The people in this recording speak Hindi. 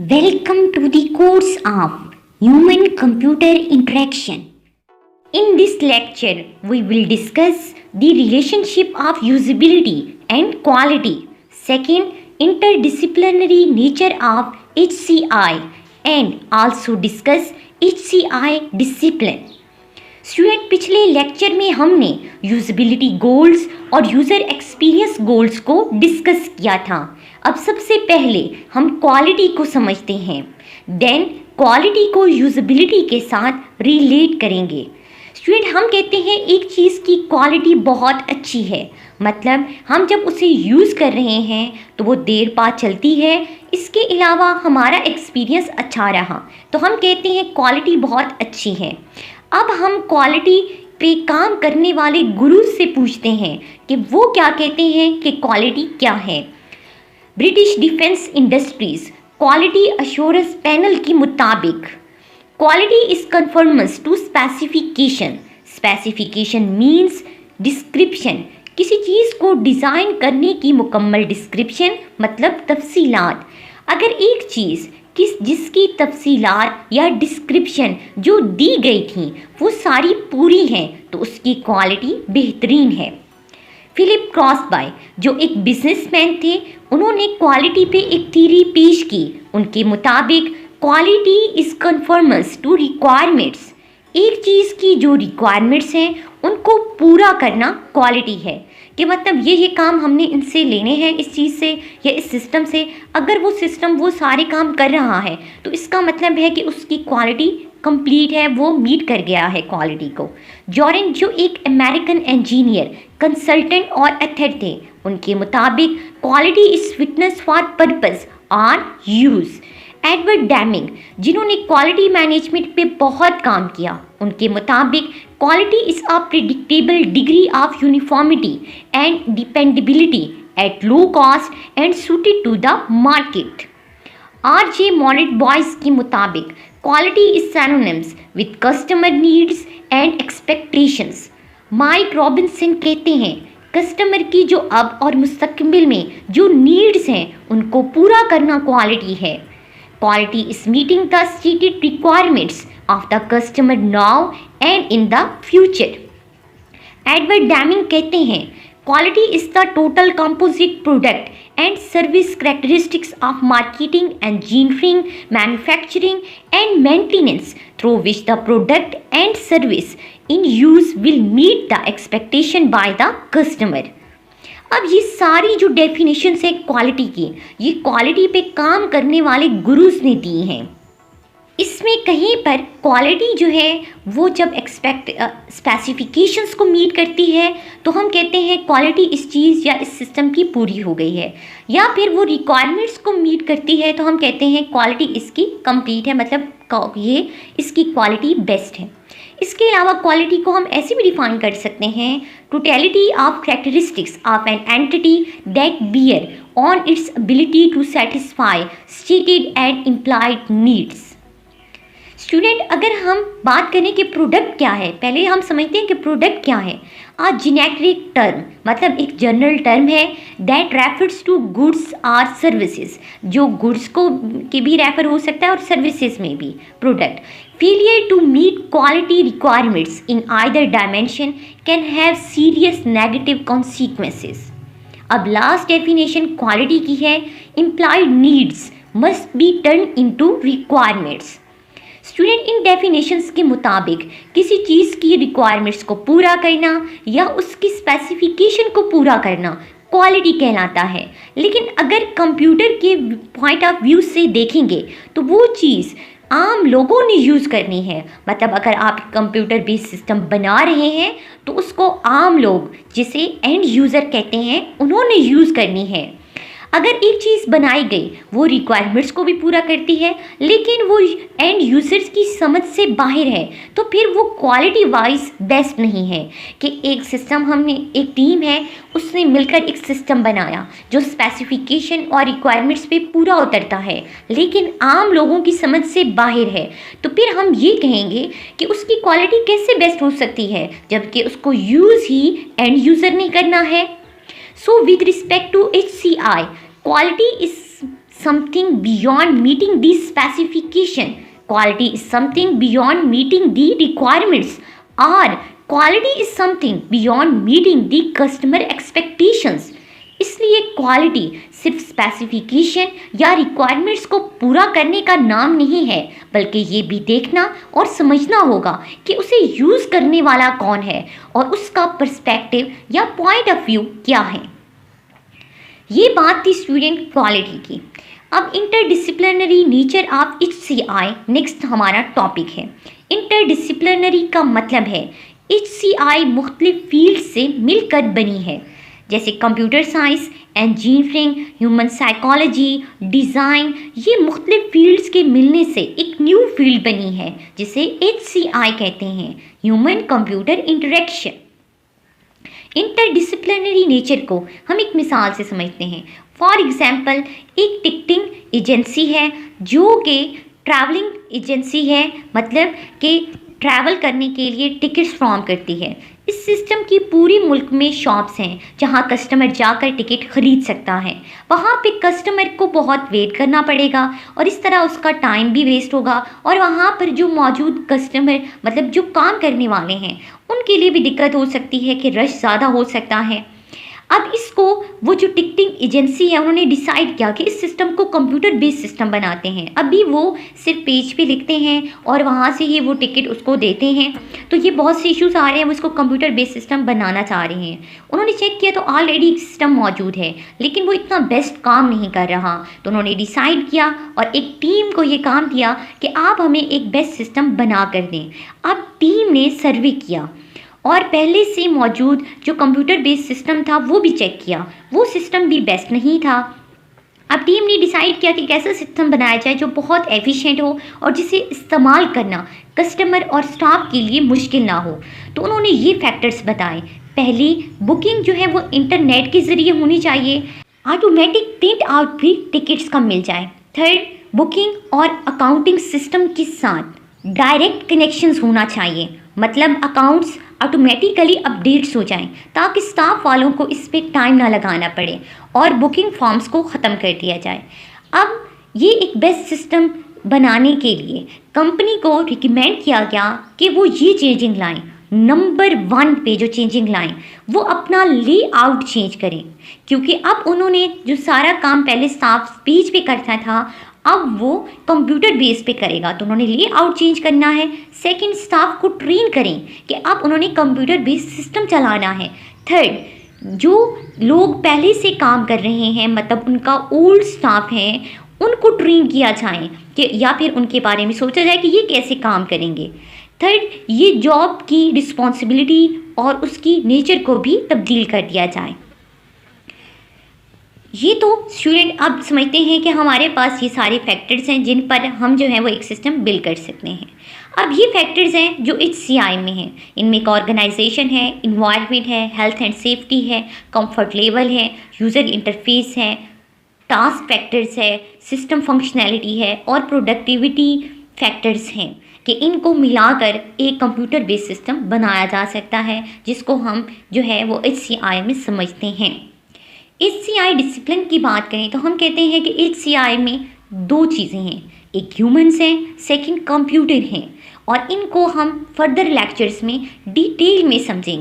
Welcome to the course of Human Computer Interaction. In this lecture, we will discuss the relationship of usability and quality. Second, interdisciplinary nature of HCI and also discuss HCI discipline. Student पिछले लेक्चर में हमने यूजेबिलिटी गोल्स और यूज़र एक्सपीरियंस गोल्स को डिस्कस किया था। अब सबसे पहले हम क्वालिटी को समझते हैं, देन क्वालिटी को यूजेबिलिटी के साथ रिलेट करेंगे। स्टूडेंट हम कहते हैं एक चीज़ की क्वालिटी बहुत अच्छी है, मतलब हम जब उसे यूज़ कर रहे हैं तो वो देर बाद चलती है, इसके अलावा हमारा एक्सपीरियंस अच्छा रहा, तो हम कहते हैं क्वालिटी बहुत अच्छी है। अब हम क्वालिटी पे काम करने वाले गुरु से पूछते हैं कि वो क्या कहते हैं कि क्वालिटी क्या है। British defence industries quality assurance panel के मुताबिक quality is conformance to specification. Specification means description, किसी चीज़ को डिज़ाइन करने की मुकम्मल डिस्क्रिप्शन मतलब तफसीलात। अगर एक चीज़ जिसकी तफसीलात या डिस्क्रिप्शन जो दी गई थी वो सारी पूरी हैं तो उसकी क्वालिटी बेहतरीन है। फिलिप क्रॉसबाय जो एक बिजनेसमैन थे, उन्होंने क्वालिटी पे एक थ्योरी पेश की। उनके मुताबिक quality is conformance to requirements. एक चीज़ की जो रिक्वायरमेंट्स हैं उनको पूरा करना क्वालिटी है, कि मतलब ये काम हमने इनसे लेने हैं, इस चीज़ से या इस सिस्टम से। अगर वो सिस्टम वो सारे काम कर रहा है तो इसका मतलब है कि उसकी क्वालिटी कंप्लीट है, वो मीट कर गया है क्वालिटी को। जॉरेन जो एक अमेरिकन इंजीनियर, कंसल्टेंट और एथर थे, उनके मुताबिक quality is fitness for purpose और यूज़। एडवर्ड डेमिंग जिन्होंने क्वालिटी मैनेजमेंट पे बहुत काम किया, उनके मुताबिक quality is a predictable degree of uniformity and dependability at low cost and suited to the market. R J. Mortiboys के मुताबिक quality is synonyms with customer needs and expectations. Mike Robinson कहते हैं कस्टमर की जो अब और मुस्तकबिल में जो नीड्स हैं उनको पूरा करना क्वालिटी है। Quality is meeting the stated requirements of the customer now and in the future. Edward Deming कहते हैं quality is the total composite product and service characteristics of marketing, engineering, manufacturing and maintenance through which the product and service in use will meet the expectation by the customer. अब ये सारी जो डेफिनेशंस है क्वालिटी की, ये क्वालिटी पे काम करने वाले गुरुज ने दी हैं। इसमें कहीं पर क्वालिटी जो है वो जब स्पेसिफिकेशंस को मीट करती है तो हम कहते हैं क्वालिटी इस चीज़ या इस सिस्टम की पूरी हो गई है, या फिर वो रिक्वायरमेंट्स को मीट करती है तो हम कहते हैं क्वालिटी इसकी कंप्लीट है, मतलब ये इसकी क्वालिटी बेस्ट है। इसके अलावा क्वालिटी को हम ऐसे भी डिफाइन कर सकते हैं, totality of characteristics of an entity that bear on its ability to satisfy stated and implied needs. Student अगर हम बात करें कि प्रोडक्ट क्या है, पहले हम समझते हैं कि प्रोडक्ट क्या है। जेनेरिक टर्म मतलब एक जनरल टर्म है दैट रेफर्स टू गुड्स और सर्विसेज, जो गुड्स को के भी रेफर हो सकता है और सर्विसेज में भी। Product failure to meet quality requirements in either dimension can have serious negative consequences. अब लास्ट डेफिनेशन क्वालिटी की है, implied needs must be turn into requirements. Student इन डेफिनेशंस के मुताबिक किसी चीज़ की रिक्वायरमेंट्स को पूरा करना या उसकी स्पेसिफिकेशन को पूरा करना क्वालिटी कहलाता है। लेकिन अगर कंप्यूटर के पॉइंट ऑफ व्यू से देखेंगे तो वो चीज़ आम लोगों ने यूज़ करनी है, मतलब अगर आप कंप्यूटर बेस्ड सिस्टम बना रहे हैं तो उसको आम लोग, जिसे एंड यूज़र कहते हैं, उन्होंने यूज़ करनी है। अगर एक चीज़ बनाई गई वो रिक्वायरमेंट्स को भी पूरा करती है लेकिन वो एंड यूजर्स की समझ से बाहर है तो फिर वो क्वालिटी वाइज बेस्ट नहीं है। कि एक सिस्टम, हमने एक टीम है उसने मिलकर एक सिस्टम बनाया जो स्पेसिफिकेशन और रिक्वायरमेंट्स पे पूरा उतरता है लेकिन आम लोगों की समझ से बाहर है, तो फिर हम ये कहेंगे कि उसकी क्वालिटी कैसे बेस्ट हो सकती है जबकि उसको यूज़ ही एंड यूज़र ने करना है। So with respect to HCI, quality is something beyond meeting the specification. Quality is something beyond meeting the requirements. Or quality is something beyond meeting the customer expectations. इसलिए क्वालिटी सिर्फ स्पेसिफिकेशन या रिक्वायरमेंट्स को पूरा करने का नाम नहीं है, बल्कि ये भी देखना और समझना होगा कि उसे यूज़ करने वाला कौन है और उसका पर्सपेक्टिव या पॉइंट ऑफ व्यू क्या है। ये बात थी स्टूडेंट क्वालिटी की। अब interdisciplinary nature of HCI next हमारा टॉपिक है। इंटरडिसिप्लिनरी का मतलब है HCI मुख्तलिफ फील्ड से मिलकर बनी है, जैसे computer science, engineering, human psychology, design. ये मुख्तलिफ फील्ड्स के मिलने से एक न्यू फील्ड बनी है जिसे HCI कहते हैं, human computer interaction. Interdisciplinary nature को हम एक मिसाल से समझते हैं। फॉर एग्जाम्पल, एक टिकटिंग एजेंसी है जो कि ट्रैवलिंग एजेंसी है, मतलब कि ट्रैवल करने के लिए टिकट्स फॉर्म करती है। इस सिस्टम की पूरी मुल्क में शॉप्स हैं जहां कस्टमर जाकर टिकट ख़रीद सकता है। वहां पे कस्टमर को बहुत वेट करना पड़ेगा और इस तरह उसका टाइम भी वेस्ट होगा, और वहां पर जो मौजूद कस्टमर मतलब जो काम करने वाले हैं उनके लिए भी दिक्कत हो सकती है कि रश ज़्यादा हो सकता है। अब इसको वो जो टिकटिंग एजेंसी है उन्होंने डिसाइड किया कि इस सिस्टम को कंप्यूटर बेस्ड सिस्टम बनाते हैं। अभी वो सिर्फ पेज पे लिखते हैं और वहाँ से ही वो टिकट उसको देते हैं, तो ये बहुत से इश्यूज आ रहे हैं। वो इसको कंप्यूटर बेस्ड सिस्टम बनाना चाह रहे हैं। उन्होंने चेक किया तो ऑलरेडी एक सिस्टम मौजूद है, लेकिन वो इतना बेस्ट काम नहीं कर रहा। तो उन्होंने डिसाइड किया और एक टीम को ये काम दिया कि आप हमें एक बेस्ट सिस्टम बना कर दें। अब टीम ने सर्वे किया और पहले से मौजूद जो कंप्यूटर बेस्ड सिस्टम था वो भी चेक किया, वो सिस्टम भी बेस्ट नहीं था। अब टीम ने डिसाइड किया कि कैसा सिस्टम बनाया जाए जो बहुत एफिशिएंट हो और जिसे इस्तेमाल करना कस्टमर और स्टाफ के लिए मुश्किल ना हो। तो उन्होंने ये फैक्टर्स बताए। पहली, बुकिंग जो है वो इंटरनेट के ज़रिए होनी चाहिए, ऑटोमेटिक प्रिंट आउट भी टिकट्स का मिल जाए। थर्ड, बुकिंग और अकाउंटिंग सिस्टम के साथ डायरेक्ट कनेक्शंस होना चाहिए, मतलब अकाउंट्स ऑटोमेटिकली अपडेट्स हो जाएं ताकि स्टाफ वालों को इस पर टाइम ना लगाना पड़े और बुकिंग फॉर्म्स को ख़त्म कर दिया जाए। अब ये एक बेस्ट सिस्टम बनाने के लिए कंपनी को रिकमेंड किया गया कि वो ये चेंजिंग लाएं। नंबर 1 पे जो चेंजिंग लाएं वो अपना लेआउट चेंज करें, क्योंकि अब उन्होंने जो सारा काम पहले स्टाफ पेज पे करता था अब वो कंप्यूटर बेस पे करेगा, तो उन्होंने लेआउट चेंज करना है। सेकंड, स्टाफ को ट्रेन करें कि अब उन्होंने कंप्यूटर बेस्ड सिस्टम चलाना है। थर्ड, जो लोग पहले से काम कर रहे हैं मतलब उनका ओल्ड स्टाफ है उनको ट्रेन किया जाए कि या फिर उनके बारे में सोचा जाए कि ये कैसे काम करेंगे। थर्ड, ये जॉब की रिस्पॉन्सिबिलिटी और उसकी नेचर को भी तब्दील कर दिया जाए। ये तो स्टूडेंट अब समझते हैं कि हमारे पास ये सारे फैक्टर्स हैं जिन पर हम जो है वो एक सिस्टम बिल्ड कर सकते हैं। अब ये फैक्टर्स हैं जो HCI में हैं। इनमें एक ऑर्गेनाइजेशन है, इन्वायरमेंट है, हेल्थ एंड सेफ्टी है, कंफर्ट लेवल है, यूज़र इंटरफेस है, टास्क फैक्टर्स है, सिस्टम फंक्शनैलिटी है और प्रोडक्टिविटी फैक्टर्स हैं कि इनको मिलाकर एक कंप्यूटर बेस्ड सिस्टम बनाया जा सकता है जिसको हम जो है वो HCI में समझते हैं। HCI डिसिप्लिन की बात करें तो हम कहते हैं कि HCI में 2 चीज़ें हैं, एक ह्यूमंस हैं, सेकंड कंप्यूटर हैं, और इनको हम फर्दर लेक्चर्स में डिटेल में समझेंगे।